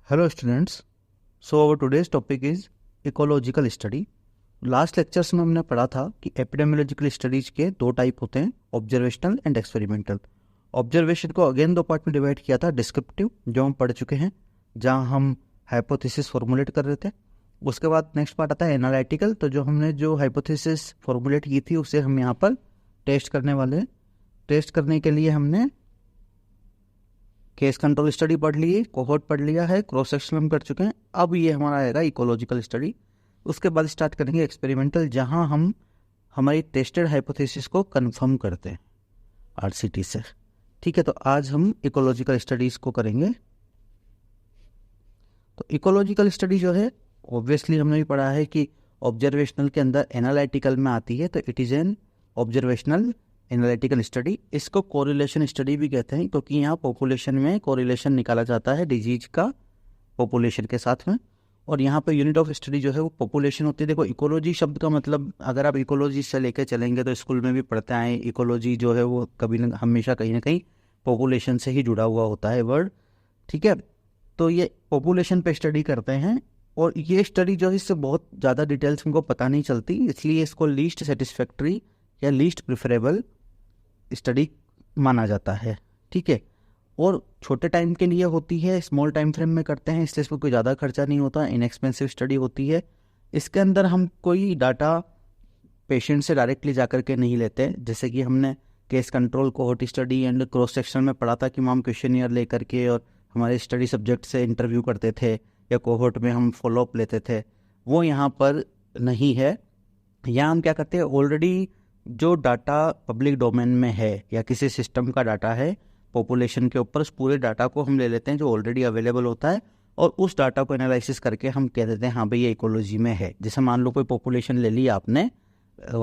Hello students. So our today's topic is ecological study. Last lectures में हमने पढ़ा था कि एपिडेमियोलॉजिकल स्टडीज के दो टाइप होते हैं, ऑब्जर्वेशनल एंड एक्सपेरिमेंटल। ऑब्जर्वेशन को अगेन दो पार्ट में डिवाइड किया था, डिस्क्रिप्टिव जो हम पढ़ चुके हैं, जहां हम हाइपोथेसिस फॉर्मुलेट कर रहे थे। उसके बाद नेक्स्ट पार्ट आता है एनालिटिकल, तो जो हमने जो हाइपोथेसिस फॉर्मुलेट की थी उसे हम यहाँ पर टेस्ट करने वाले हैं। टेस्ट करने के लिए हमने केस कंट्रोल स्टडी पढ़ ली है, कोहोर्ट पढ़ लिया है, क्रॉस सेक्शन हम कर चुके हैं। अब ये हमारा आएगा इकोलॉजिकल स्टडी। उसके बाद स्टार्ट करेंगे एक्सपेरिमेंटल, जहां हम हमारी टेस्टेड हाइपोथेसिस को कंफर्म करते हैं आरसीटी से। ठीक है, तो आज हम इकोलॉजिकल स्टडीज को करेंगे। तो इकोलॉजिकल स्टडी जो है, ऑब्वियसली हमने भी पढ़ा है कि ऑब्जर्वेशनल के अंदर एनालिटिकल में आती है, तो it is an observational analytical study. इसको कोरिलेशन स्टडी भी कहते हैं, क्योंकि यहाँ पॉपुलेशन में कोरिलेशन निकाला जाता है डिजीज का पॉपुलेशन के साथ में। और यहाँ पे यूनिट ऑफ स्टडी जो है वो पॉपुलेशन होती है। देखो, इकोलॉजी शब्द का मतलब अगर आप इकोलॉजी से लेके चलेंगे तो स्कूल में भी पढ़ते आए, इकोलॉजी जो है वो कभी न हमेशा कहीं ना कहीं पॉपुलेशन से ही जुड़ा हुआ होता है वर्ड। ठीक है, तो ये पॉपुलेशन पे स्टडी करते हैं, और ये स्टडी जो है इससे बहुत ज़्यादा डिटेल्स हमको पता नहीं चलती, इसलिए इसको लीस्ट सेटिस्फैक्ट्री या लीस्ट प्रिफरेबल स्टडी माना जाता है। ठीक है, और छोटे टाइम के लिए होती है, स्मॉल टाइम फ्रेम में करते हैं, इसलिए इसमें कोई ज़्यादा खर्चा नहीं होता, इनएक्सपेंसिव स्टडी होती है। इसके अंदर हम कोई डाटा पेशेंट से डायरेक्टली जाकर के नहीं लेते, जैसे कि हमने case control, cohort study and cross section में पढ़ा था कि हम क्वेश्चनियर लेकर के और हमारे स्टडी सब्जेक्ट से इंटरव्यू करते थे, या कोहोर्ट में हम फॉलोअप लेते थे, वो यहाँ पर नहीं है। यहाँ हम क्या करते हैं, ऑलरेडी जो डाटा पब्लिक डोमेन में है या किसी सिस्टम का डाटा है पॉपुलेशन के ऊपर, उस पूरे डाटा को हम ले लेते हैं जो ऑलरेडी अवेलेबल होता है, और उस डाटा को एनालिसिस करके हम कह देते हैं हाँ भाई ये इकोलॉजी में है। जैसे मान लो कोई पॉपुलेशन ले ली आपने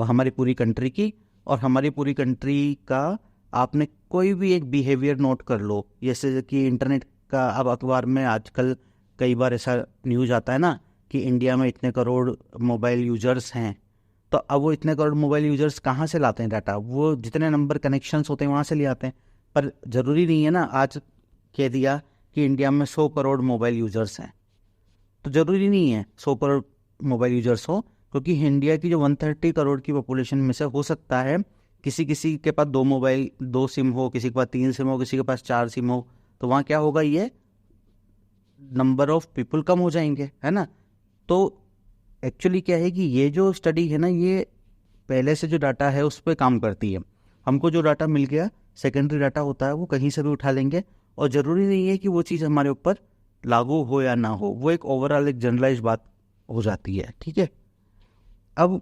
हमारी पूरी कंट्री की, और हमारी पूरी कंट्री का आपने कोई भी एक बिहेवियर नोट कर लो, जैसे कि इंटरनेट का अब अखबार में आजकल कई बार ऐसा न्यूज़ आता है ना कि इंडिया में इतने करोड़ मोबाइल यूजर्स हैं। तो अब वो इतने करोड़ मोबाइल यूजर्स कहाँ से लाते हैं डाटा? वो जितने नंबर कनेक्शंस होते हैं वहाँ से ले आते हैं। पर ज़रूरी नहीं है ना, आज कह दिया कि इंडिया में 100 करोड़ मोबाइल यूजर्स हैं, तो ज़रूरी नहीं है 100 करोड़ मोबाइल यूजर्स हो, क्योंकि इंडिया की जो 130 करोड़ की पॉपुलेशन में से हो सकता है किसी किसी के पास 2 मोबाइल, 2 सिम हो, किसी के पास 3 सिम हो, किसी के पास 4 सिम हो, तो वहाँ क्या होगा, ये नंबर ऑफ पीपल कम हो जाएंगे, है ना। तो एक्चुअली क्या है कि ये जो स्टडी है ना, ये पहले से जो डाटा है उस पर काम करती है। हमको जो डाटा मिल गया, सेकेंडरी डाटा होता है, वो कहीं से भी उठा लेंगे, और ज़रूरी नहीं है कि वो चीज़ हमारे ऊपर लागू हो या ना हो, वो एक ओवरऑल एक जनरलाइज बात हो जाती है। ठीक है, अब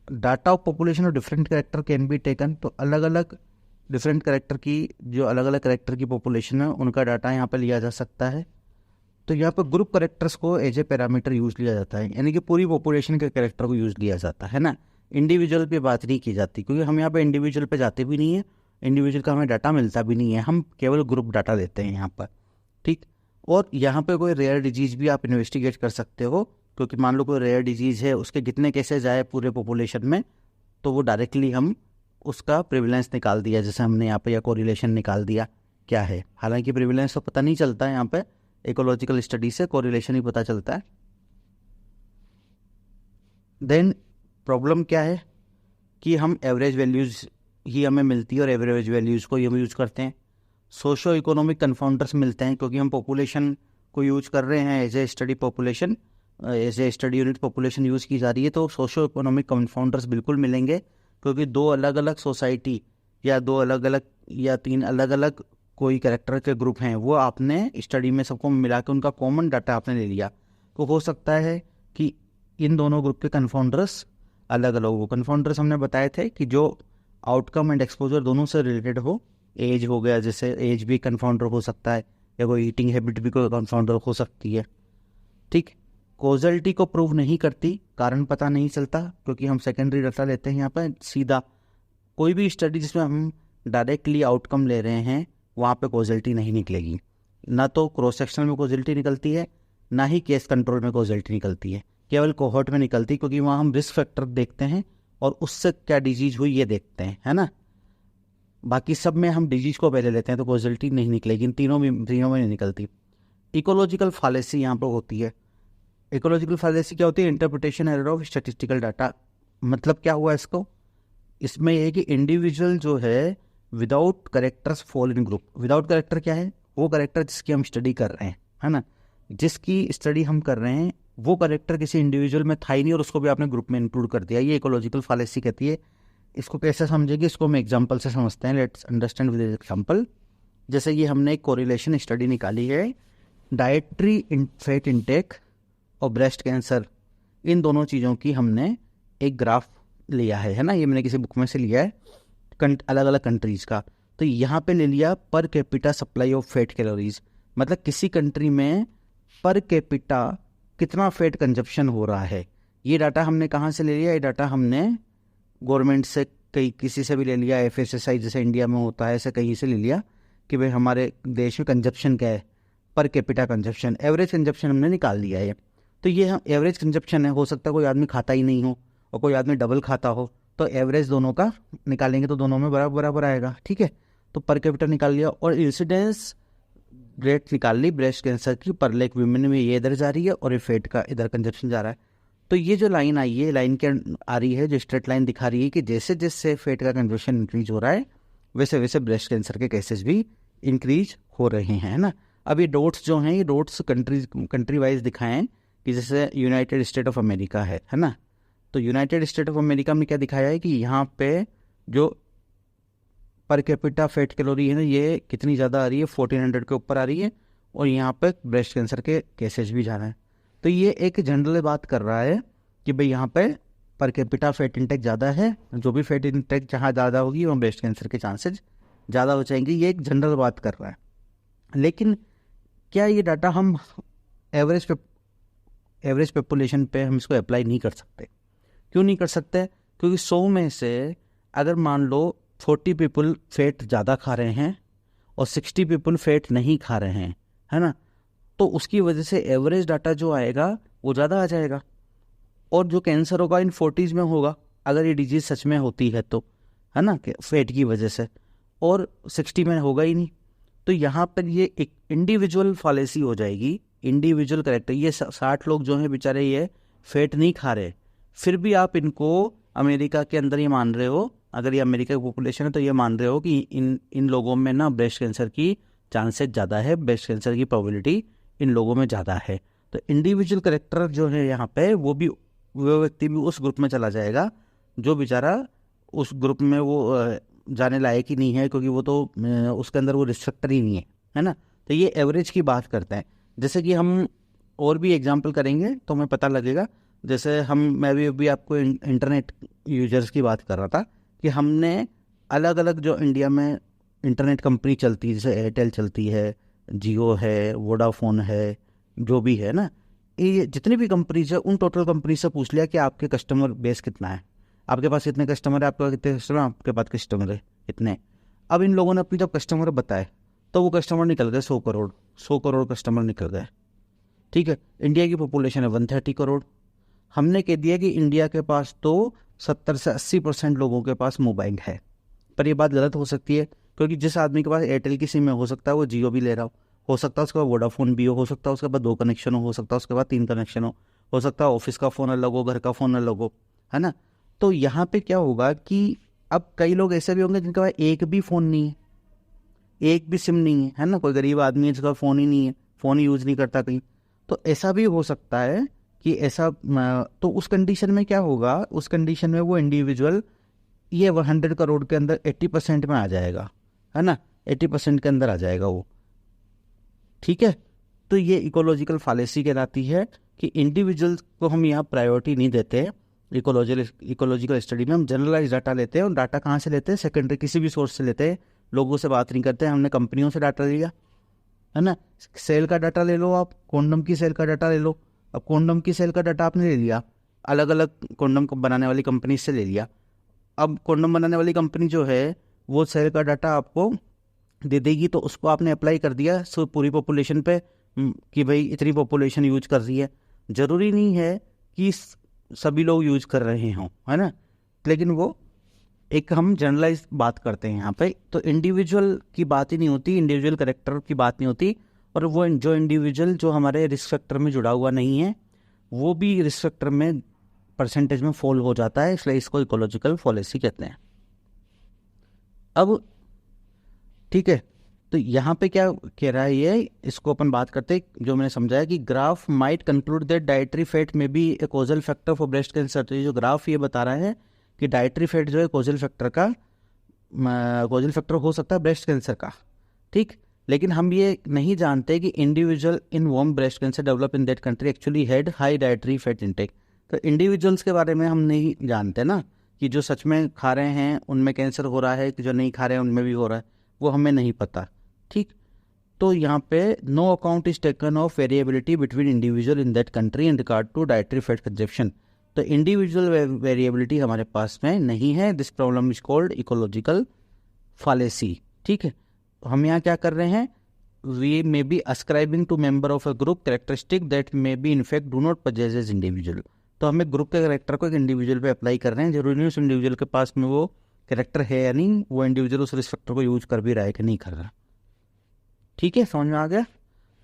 data of population of different character can be taken, तो अलग अलग डिफरेंट कैरेक्टर की, जो अलग अलग कैरेक्टर की पॉपुलेशन है उनका डाटा यहाँ पर लिया जा सकता है। तो यहाँ पर ग्रुप कैरेक्टर्स को एज ए पैरामीटर यूज लिया जाता है, यानी कि पूरी पॉपुलेशन के कैरेक्टर को यूज लिया जाता है ना, इंडिविजुअल पे बात नहीं की जाती, क्योंकि हम यहाँ पे इंडिविजुअल पे जाते भी नहीं है, इंडिविजुअल का हमें डाटा मिलता भी नहीं है, हम केवल ग्रुप डाटा लेते हैं यहाँ पर। ठीक, और यहाँ पे कोई रेयर डिजीज भी आप इन्वेस्टिगेट कर सकते हो, क्योंकि मान लो कोई रेयर डिजीज है, उसके कितने केसेज आए पूरे पॉपुलेशन में, तो वो डायरेक्टली हम उसका प्रिविलेंस निकाल दिया, जैसे हमने यहाँ पे या कोरिलेशन निकाल दिया क्या है। हालांकि प्रिविलेंस तो पता नहीं चलता है, यहाँ पे इकोलॉजिकल स्टडी से कोरिलेशन ही पता चलता है। देन प्रॉब्लम क्या है कि हम एवरेज वैल्यूज़ ही हमें मिलती है, और एवरेज वैल्यूज़ को ही हम यूज़ करते हैं। सोशो इकोनॉमिक कन्फाउंडर्स मिलते हैं, क्योंकि हम पॉपुलेशन को यूज कर रहे हैं as a study population, as a study unit population use की जा रही है, तो सोशो इकोनॉमिक कन्फाउंडर्स बिल्कुल मिलेंगे, क्योंकि 2 अलग अलग सोसाइटी या 2 अलग अलग या 3 अलग अलग कोई कैरेक्टर के ग्रुप हैं, वो आपने स्टडी में सबको मिला के उनका कॉमन डाटा आपने ले लिया, तो हो सकता है कि इन दोनों ग्रुप के कन्फाउंडर्स अलग अलग हो। कन्फाउंडर्स हमने बताए थे कि जो आउटकम एंड एक्सपोजर दोनों से रिलेटेड हो, एज हो गया, जैसे एज भी कन्फाउंडर हो सकता है, या कोई ईटिंग हैबिट भी कोई कन्फाउंडर हो सकती है। ठीक, कॉजलिटी को प्रूव नहीं करती, कारण पता नहीं चलता, क्योंकि हम सेकेंडरी डाटा लेते हैं यहाँ पर सीधा। कोई भी स्टडी जिसमें हम डायरेक्टली आउटकम ले रहे हैं वहाँ पे कॉजलिटी नहीं निकलेगी, ना तो क्रॉस सेक्शनल में कॉजलिटी निकलती है, ना ही केस कंट्रोल में कॉजलिटी निकलती है, केवल कोहोर्ट में निकलती है, क्योंकि वहाँ हम रिस्क फैक्टर देखते हैं और उससे क्या डिजीज हुई ये देखते हैं, है ना। बाकी सब में हम डिजीज को पहले लेते हैं, तो कॉजलिटी नहीं निकलेगी, इन तीनों में नहीं निकलती। इकोलॉजिकल फैलेसी यहाँ पर होती है। इकोलॉजिकल फैलेसी क्या होती है? Interpretation error of statistical data. मतलब क्या हुआ इसको? इसमें यह है कि इंडिविजुअल जो है without characters fall in group. Without character क्या है? वो करेक्टर जिसकी हम स्टडी कर रहे हैं, है ना, जिसकी स्टडी हम कर रहे हैं वो करेक्टर किसी इंडिविजुअल में था ही नहीं और उसको भी आपने ग्रुप में इंक्लूड कर दिया। ये इकोलॉजिकल फैलेसी कहती है। इसको कैसे समझेंगे? इसको हम एग्जांपल से समझते हैं। Let's understand with example. जैसे कि हमने एक कोरिलेशन स्टडी निकाली है, डाइटरी फैट इंटेक और ब्रेस्ट कैंसर, इन दोनों चीज़ों की हमने एक ग्राफ लिया है ना, ये मैंने किसी बुक में से लिया है, अलग अलग कंट्रीज़ का। तो यहाँ पे ले लिया per capita supply of fat calories, मतलब किसी कंट्री में पर कैपिटा कितना फैट कंजप्शन हो रहा है। ये डाटा हमने कहाँ से ले लिया? ये डाटा हमने गवर्नमेंट से, कहीं किसी से भी ले लिया, FSSAI जैसे इंडिया में होता है ऐसे कहीं से ले लिया कि भाई हमारे देश में कंजप्शन क्या है, per capita consumption, average consumption हमने निकाल लिया है। तो ये हम एवरेज कंजप्शन है, हो सकता है कोई आदमी खाता ही नहीं हो और कोई आदमी डबल खाता हो, तो एवरेज दोनों का निकालेंगे तो दोनों में बराबर बराबर आएगा। ठीक है, तो पर कैपिटा निकाल लिया और इंसिडेंस रेट निकाल ली ब्रेस्ट कैंसर की पर लाख वुमेन में, ये इधर जा रही है और ये फेट का इधर कंजप्शन जा रहा है। तो ये जो लाइन आई है, लाइन क्या आ रही है, जो स्ट्रेट लाइन दिखा रही है कि जैसे जैसे फेट का कंजप्शन इंक्रीज हो रहा है वैसे वैसे ब्रेस्ट कैंसर के केसेस भी इंक्रीज हो रहे हैं, है ना। अब ये डॉट्स जो हैं, ये डॉट्स कंट्री वाइज दिखाएं कि जैसे यूनाइटेड स्टेट ऑफ अमेरिका है ना, तो यूनाइटेड स्टेट ऑफ अमेरिका में क्या दिखाया है कि यहाँ पे जो पर कैपिटा फैट कैलोरी है ना, ये कितनी ज़्यादा आ रही है, 1400 के ऊपर आ रही है और यहाँ पे ब्रेस्ट कैंसर के केसेस भी जा रहे हैं। तो ये एक जनरल बात कर रहा है कि भाई यहाँ पे पर कैपिटा फैट इंटेक ज़्यादा है, जो भी फैट इंटेक जहाँ ज़्यादा होगी वहाँ ब्रेस्ट कैंसर के चांसेस ज़्यादा हो जाएंगे। ये एक जनरल बात कर रहा है। लेकिन क्या ये डाटा हम एवरेज पॉपुलेशन पे हम इसको अप्लाई नहीं कर सकते? क्यों नहीं कर सकते? क्योंकि 100 में से अगर मान लो 40 पीपल फैट ज़्यादा खा रहे हैं और 60 पीपल फैट नहीं खा रहे हैं, है ना, तो उसकी वजह से एवरेज डाटा जो आएगा वो ज़्यादा आ जाएगा और जो कैंसर होगा इन 40s में होगा अगर ये डिजीज़ सच में होती है तो, है ना, फैट की वजह से, और 60 में होगा ही नहीं। तो यहाँ पर ये एक इंडिविजुअल फैलेसी हो जाएगी, इंडिविजुअल करेक्टर। ये 60 लोग जो हैं बेचारे ये फैट नहीं खा रहे, फिर भी आप इनको अमेरिका के अंदर ये मान रहे हो, अगर ये अमेरिका की पॉपुलेशन है तो ये मान रहे हो कि इन लोगों में ना ब्रेस्ट कैंसर की चांसेस ज़्यादा है, ब्रेस्ट कैंसर की प्रोबेबिलिटी इन लोगों में ज़्यादा है। तो इंडिविजुअल करेक्टर जो है यहाँ पे वो व्यक्ति भी उस ग्रुप में चला जाएगा जो बेचारा उस ग्रुप में वो जाने लायक ही नहीं है, क्योंकि वो तो उसके अंदर वो रिस्ट्रिक्टर ही नहीं है ना। तो ये एवरेज की बात करते हैं। जैसे कि हम और भी एग्जांपल करेंगे तो हमें पता लगेगा। जैसे मैं भी अभी आपको इंटरनेट यूजर्स की बात कर रहा था कि हमने अलग अलग जो इंडिया में इंटरनेट कंपनी चलती है, जैसे एयरटेल चलती है, जियो है, वोडाफोन है, जो भी है ना, ये जितनी भी कंपनीज है उन टोटल कंपनी से पूछ लिया कि आपके कस्टमर बेस कितना है, आपके पास कितने कस्टमर है, आपका कितने कस्टमर, आपके पास कस्टमर है इतने। अब इन लोगों ने अपनी जब कस्टमर बताए तो वो कस्टमर निकल गए 100 करोड़ कस्टमर निकल गए। ठीक है, इंडिया की पॉपुलेशन है 130 करोड़। हमने कह दिया कि इंडिया के पास तो 70 से 80% लोगों के पास मोबाइल है, पर ये बात गलत हो सकती है, क्योंकि जिस आदमी के पास एयरटेल की सिम है हो सकता है वो जियो भी ले रहा हो सकता है उसके पास वोडाफोन भी हो सकता है उसके पास 2 कनेक्शन हो सकता है उसके पास 3 कनेक्शन हो सकता है ऑफिस का फ़ोन अलग हो, घर का फ़ोन अलग हो, है ना। तो यहाँ पे क्या होगा कि अब कई लोग ऐसे भी होंगे जिनके पास एक भी फ़ोन नहीं है, एक भी सिम नहीं है ना, कोई गरीब आदमी है जिसका फ़ोन ही नहीं है, फ़ोन ही यूज़ नहीं करता कहीं, तो ऐसा भी हो सकता है कि ऐसा। तो उस कंडीशन में क्या होगा, उस कंडीशन में वो इंडिविजुअल ये 100 करोड़ के अंदर 80% में आ जाएगा, है ना, 80% के अंदर आ जाएगा वो। ठीक है, तो ये इकोलॉजिकल फैलेसी कहलाती है कि इंडिविजुअल को हम यहाँ प्रायोरिटी नहीं देते। इकोलॉजिकल स्टडी में हम जनरलाइज डाटा लेते हैं, और डाटा कहाँ से लेते हैं, सेकेंडरी किसी भी सोर्स से लेते हैं, लोगों से बात नहीं करते। हमने कंपनियों से डाटा लिया, है ना, सेल का डाटा ले लो, आप कॉन्डम की सेल का डाटा ले लो। अब कॉन्डम की सेल का डाटा आपने ले लिया, अलग अलग कॉन्डम को बनाने वाली कंपनी से ले लिया। अब कॉन्डम बनाने वाली कंपनी जो है वो सेल का डाटा आपको दे देगी, तो उसको आपने अप्लाई कर दिया सो पूरी पॉपुलेशन पे कि भाई इतनी पॉपुलेशन यूज कर रही है। ज़रूरी नहीं है कि सभी लोग यूज कर रहे हों, है ना, लेकिन वो एक हम जनरलाइज बात करते हैं यहाँ पे। तो इंडिविजुअल की बात ही नहीं होती, इंडिविजुअल करेक्टर की बात नहीं होती, और वो जो इंडिविजुअल जो हमारे रिस्क फैक्टर में जुड़ा हुआ नहीं है वो भी रिस्क फैक्टर में परसेंटेज में फॉल हो जाता है, इसलिए इसको इकोलॉजिकल फॉलेसी कहते हैं। अब ठीक है, तो यहाँ पे क्या कह रहा है ये, इसको अपन बात करते हैं। जो मैंने समझाया कि graph might conclude that dietary fat may be a causal factor for breast cancer. तो ये जो ग्राफ ये बता रहा है कि डाइटरी फैट जो है कॉजल फैक्टर हो सकता है ब्रेस्ट कैंसर का, ठीक। लेकिन हम ये नहीं जानते कि individual in whom breast cancer develop in that country actually had high dietary fat intake. तो इंडिविजुअल्स के बारे में हम नहीं जानते ना, कि जो सच में खा रहे हैं उनमें कैंसर हो रहा है, कि जो नहीं खा रहे हैं उनमें भी हो रहा है, वो हमें नहीं पता, ठीक। तो यहाँ पे no account is taken of variability between individual in that country in regard to dietary fat consumption. तो इंडिविजुअल वेरिएबिलिटी हमारे पास में नहीं है। This problem is called ecological fallacy, ठीक है। तो हम यहाँ क्या कर रहे हैं, we may be ascribing to member of a group characteristic that may be in fact do not possess as individual. तो हमें ग्रुप के कैरेक्टर को एक इंडिविजुअल पे अप्लाई कर रहे हैं, जरूरी नहीं उस इंडिविजुअल के पास में वो कैरेक्टर है या नहीं, वो इंडिविजुअल उस रिस्क फैक्टर को यूज कर भी रहा है कि नहीं कर रहा, ठीक है, समझ में आ गया।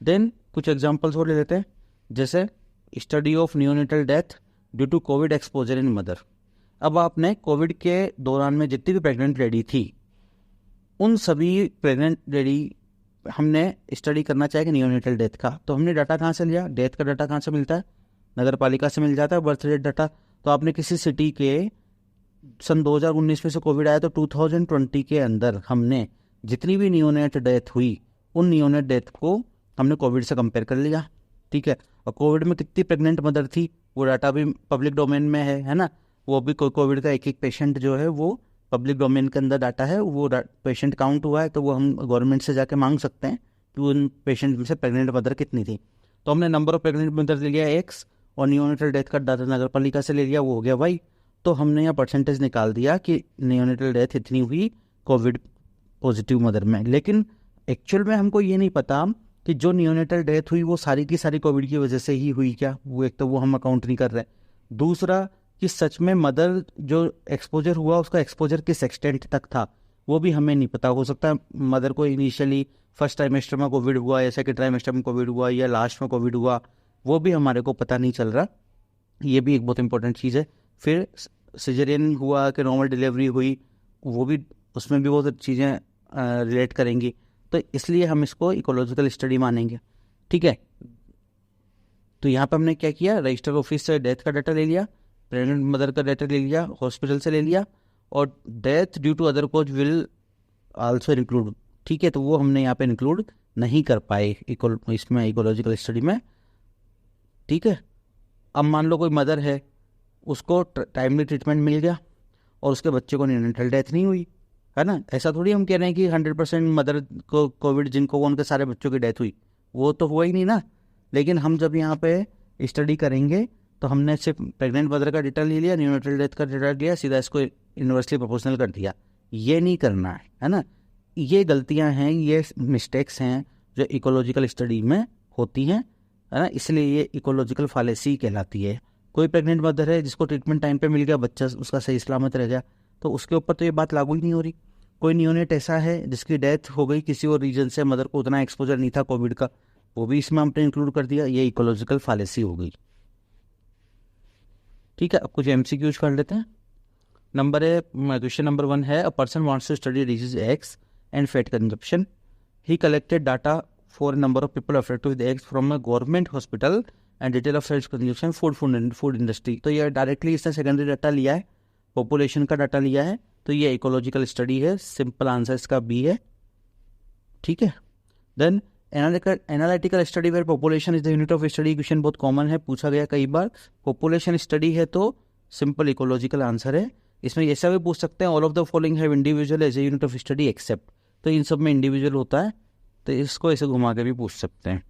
देन कुछ एग्जांपल्स और ले लेते हैं, जैसे study of neonatal death due to COVID exposure in mother. अब आपने कोविड के दौरान में जितनी भी प्रेग्नेंट लेडी थी, उन सभी प्रेग्नेंट लेडी हमने स्टडी करना चाहिए कि नियोनेटल डेथ का। तो हमने डाटा कहाँ से लिया, डेथ का डाटा कहाँ से मिलता है, नगर पालिका से मिल जाता है, बर्थ रेट डाटा। तो आपने किसी सिटी के सन 2019 में से कोविड आया, तो 2020 के अंदर हमने जितनी भी नियोनेट डेथ हुई उन नियोनेट डेथ को हमने कोविड से कंपेयर कर लिया, ठीक है। और कोविड में कितनी प्रेग्नेंट मदर थी वो डाटा भी पब्लिक डोमेन में है ना। वो भी कोविड का एक एक पेशेंट जो है वो पब्लिक डोमेन के अंदर डाटा है, वो पेशेंट काउंट हुआ है, तो वो हम गवर्नमेंट से जाके मांग सकते हैं कि उन पेशेंट में से प्रेग्नेंट मदर कितनी थी। तो हमने नंबर ऑफ प्रेग्नेंट मदर ले लिया एक्स, और नियोनेटल डेथ का डाटा नगर पालिका से ले लिया, वो हो गया वाई। तो हमने यहाँ परसेंटेज निकाल दिया कि नियोनेटल डेथ इतनी हुई कोविड पॉजिटिव मदर में। लेकिन एक्चुअल में हमको ये नहीं पता कि जो नियोनेटल डेथ हुई वो सारी की सारी कोविड की वजह से ही हुई क्या, वो एक तो वो हम अकाउंट नहीं कर रहे। दूसरा कि सच में मदर जो एक्सपोजर हुआ उसका एक्सपोजर किस एक्सटेंट तक था वो भी हमें नहीं पता। हो सकता है मदर को इनिशियली फर्स्ट ट्राइमेस्टर में कोविड हुआ या सेकेंड ट्राइमेस्टर में कोविड हुआ या लास्ट में कोविड हुआ, वो भी हमारे को पता नहीं चल रहा। ये भी एक बहुत इंपॉर्टेंट चीज़ है। फिर सिजेरियन हुआ कि नॉर्मल डिलीवरी हुई, वो भी उसमें भी बहुत चीज़ें रिलेट करेंगी। तो इसलिए हम इसको इकोलॉजिकल स्टडी मानेंगे, ठीक है। तो यहाँ पर हमने क्या किया, रजिस्टर ऑफिस से डेथ का डाटा ले लिया, प्रेग्नेंट मदर का डाटा ले लिया, हॉस्पिटल से ले लिया, और death due to other cause will also include, ठीक है। तो वो हमने यहाँ पे इंक्लूड नहीं कर पाए इसमें इकोलॉजिकल स्टडी में, ठीक है। अब मान लो कोई मदर है, उसको टाइमली ट्रीटमेंट मिल गया और उसके बच्चे को नियोनेटल डेथ नहीं हुई, है ना। ऐसा थोड़ी हम कह रहे हैं कि 100% मदर को कोविड जिनको उनके सारे बच्चों की डेथ हुई, वो तो हुआ ही नहीं ना। लेकिन हम जब यहाँ पे स्टडी करेंगे तो हमने सिर्फ प्रेग्नेंट मदर का डेटा ले लिया, नियोनेटल डेथ का डेटा लिया, सीधा इसको यूनिवर्सली प्रोपोर्शनल कर दिया। ये नहीं करना है ना। ये गलतियाँ हैं, ये मिस्टेक्स हैं जो इकोलॉजिकल स्टडी में होती हैं, है ना। इसलिए ये इकोलॉजिकल फॉलेसी कहलाती है। कोई प्रेग्नेंट मदर है जिसको ट्रीटमेंट टाइम पे मिल गया, बच्चा उसका सही सलामत रह गया, तो उसके ऊपर तो ये बात लागू ही नहीं हो रही। कोई नियोनेट ऐसा है जिसकी डेथ हो गई किसी और रीजन से, मदर को उतना एक्सपोजर नहीं था कोविड का, वो भी इसमें हमने इंक्लूड कर दिया, ये इकोलॉजिकल फॉलेसी हो गई, ठीक है। अब कुछ एमसीक्यूज कर लेते हैं। क्वेश्चन नंबर 1 है, a person wants to study disease eggs and fat consumption. He collected data for number of people affected with eggs from a government hospital and detail of fat consumption food industry. तो ये directly इसने secondary data लिया है, population का data लिया है, तो ये इकोलॉजिकल स्टडी है। सिंपल आंसर इसका बी है, ठीक है। Then analytical study where population is the unit of study, question बहुत कॉमन है, पूछा गया कई बार। पॉपुलेशन स्टडी है तो सिंपल इकोलॉजिकल आंसर है। इसमें ऐसा भी पूछ सकते हैं, all of the following have individual as a unit of study except, तो इन सब में इंडिविजुअल होता है, तो इसको ऐसे घुमा के भी पूछ सकते हैं,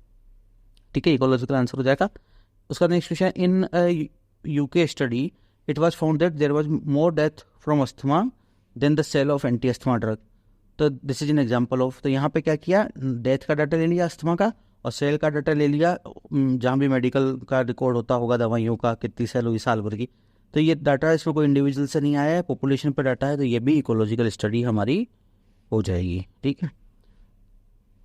ठीक है। इकोलॉजिकल आंसर हो जाएगा। उसका next question, in UK study it was found that there was more death from asthma than the sale of anti asthma drug. तो this is an example of, तो यहाँ पे क्या किया, डेथ का डाटा ले लिया अस्थमा का, और सेल का डाटा ले लिया जहाँ भी मेडिकल का रिकॉर्ड होता होगा दवाइयों का, कितनी सेल हुई साल भर की। तो ये डाटा इसमें कोई इंडिविजुअल से नहीं आया है, पॉपुलेशन पर डाटा है, तो ये भी इकोलॉजिकल स्टडी हमारी हो जाएगी, ठीक है।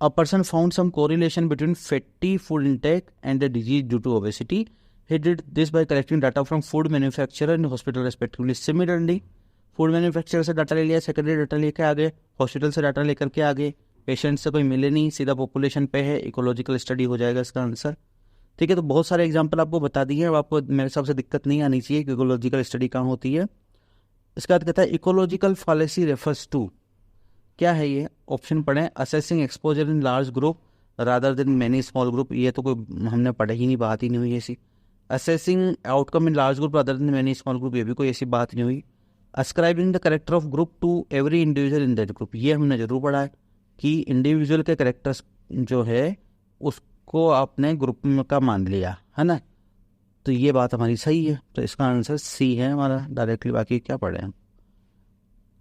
A person found some correlation between fatty food intake and the disease due to obesity. He did this by collecting data from food manufacturer and hospital respectively. Similarly, food manufacturer से data ले लिया, secondary data लेके आ गए, hospital से data लेकर के आ गए, patient से कोई मिले नहीं, सीधा पॉपुलेशन पे है, इकोलॉजिकल स्टडी हो जाएगा इसका आंसर। ठीक है, तो बहुत सारे एग्जांपल आपको बता दिए हैं, अब आपको मेरे हिसाब से दिक्कत नहीं आनी चाहिए कि इकोलॉजिकल स्टडी कहाँ होती है। इसका अर्थ कहता है इकोलॉजिकल फॉलिसी रेफर्स टू, क्या है ये, ऑप्शन पढ़ें, assessing exposure in large group rather than many small group, ये तो कोई हमने पढ़े ही नहीं, बात ही नहीं हुई ऐसी। Assessing outcome in large group rather than many small group, ये भी कोई ऐसी बात नहीं हुई। Ascribing the character of group to every individual in that group, ये हमने जरूर पढ़ा है कि इंडिविजुअल के करेक्टर्स जो है उसको आपने ग्रुप का मान लिया है ना, तो ये बात हमारी सही है, तो इसका आंसर सी है हमारा डायरेक्टली, बाकी क्या पढ़े हम।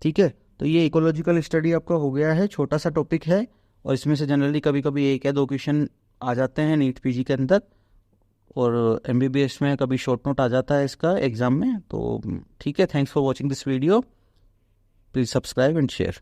ठीक है, तो ये इकोलॉजिकल स्टडी आपका हो गया है, छोटा सा टॉपिक है और इसमें से जनरली कभी कभी एक या दो क्वेश्चन आ जाते हैं नीट पीजी के अंदर, और एमबीबीएस में कभी शॉर्ट नोट आ जाता है इसका एग्जाम में। तो ठीक है, thanks for watching this video, please subscribe and share.